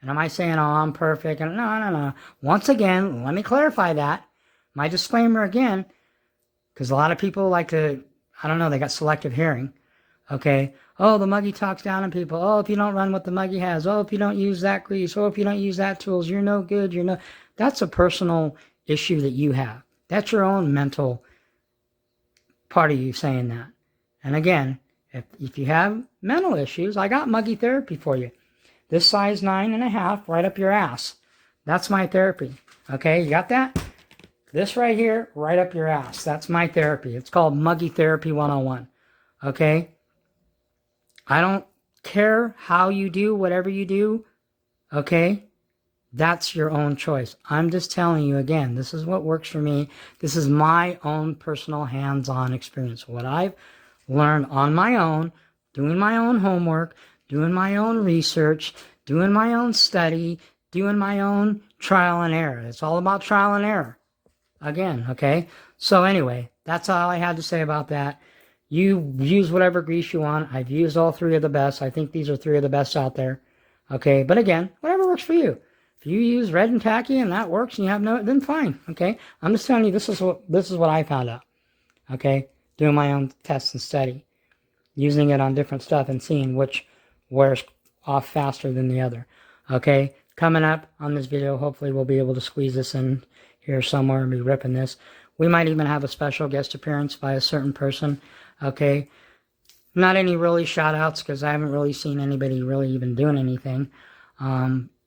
And am I saying, oh, I'm perfect? And no. Once again, let me clarify that. My disclaimer again, because a lot of people like to, I don't know, they got selective hearing. Okay. Oh, the muggy talks down on people. Oh, if you don't run what the muggy has. Oh, if you don't use that grease. Oh, if you don't use that tools, you're no good. That's a personal issue that you have. That's your own mental part of you saying that. And again, if you have mental issues, I got muggy therapy for you. This size 9.5 right up your ass. That's my therapy. Okay, you got that? This right here, right up your ass. That's my therapy. It's called Muggy Therapy 101. Okay? I don't care how you do whatever you do. Okay? That's your own choice. I'm just telling you again, this is what works for me. This is my own personal hands-on experience. What I've learned on my own, doing my own homework, doing my own research, doing my own study, doing my own trial and error. It's all about trial and error. Again, okay? So anyway, that's all I had to say about that. You use whatever grease you want. I've used all 3 of the best. I think these are 3 of the best out there. Okay? But again, whatever works for you. If you use red and tacky and that works and you have no, then fine. Okay? I'm just telling you this is what I found out. Okay? Doing my own tests and study. Using it on different stuff and seeing which wears off faster than the other. Okay? Coming up on this video, hopefully we'll be able to squeeze this in here somewhere and be ripping this. We might even have a special guest appearance by a certain person. Okay? Not any really shout outs because I haven't really seen anybody really even doing anything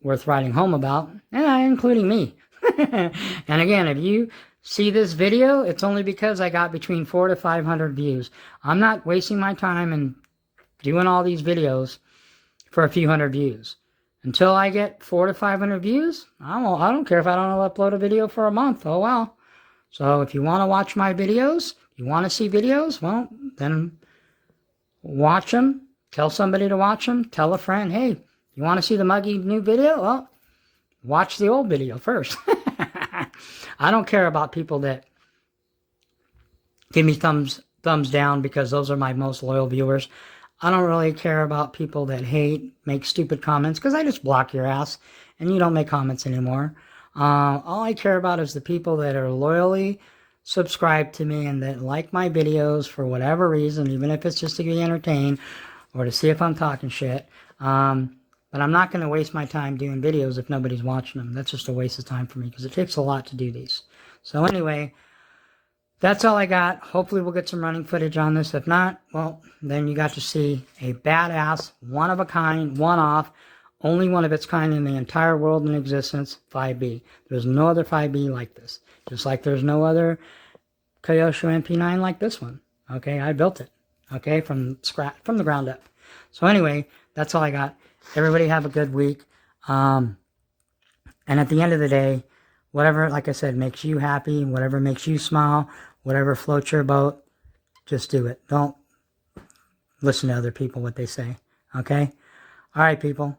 worth writing home about, including me. And again, if you see this video, it's only because I got between 400 to 500 views. I'm not wasting my time and doing all these videos for a few hundred views. Until I get 400 to 500 views, I don't care if I don't upload a video for a month. Oh, well. So if you want to watch my videos, you want to see videos, well, then watch them. Tell somebody to watch them. Tell a friend, hey, you want to see the muggy new video? Well, watch the old video first. I don't care about people that give me thumbs down because those are my most loyal viewers. I don't really care about people that hate, make stupid comments, because I just block your ass and you don't make comments anymore. All I care about is the people that are loyally subscribed to me and that like my videos for whatever reason, even if it's just to be entertained or to see if I'm talking shit. But I'm not going to waste my time doing videos if nobody's watching them. That's just a waste of time for me because it takes a lot to do these. So anyway, that's all I got. Hopefully we'll get some running footage on this. If not, well, then you got to see a badass, one-of-a-kind, one-off, only one of its kind in the entire world in existence, 5B. There's no other 5B like this. Just like there's no other Kyosho MP9 like this one. Okay, I built it. Okay, from the ground up. So anyway, that's all I got. Everybody have a good week. And at the end of the day, whatever, like I said, makes you happy, whatever makes you smile, whatever floats your boat, just do it. Don't listen to other people, what they say. Okay? All right, people.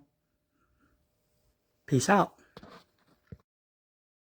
Peace out.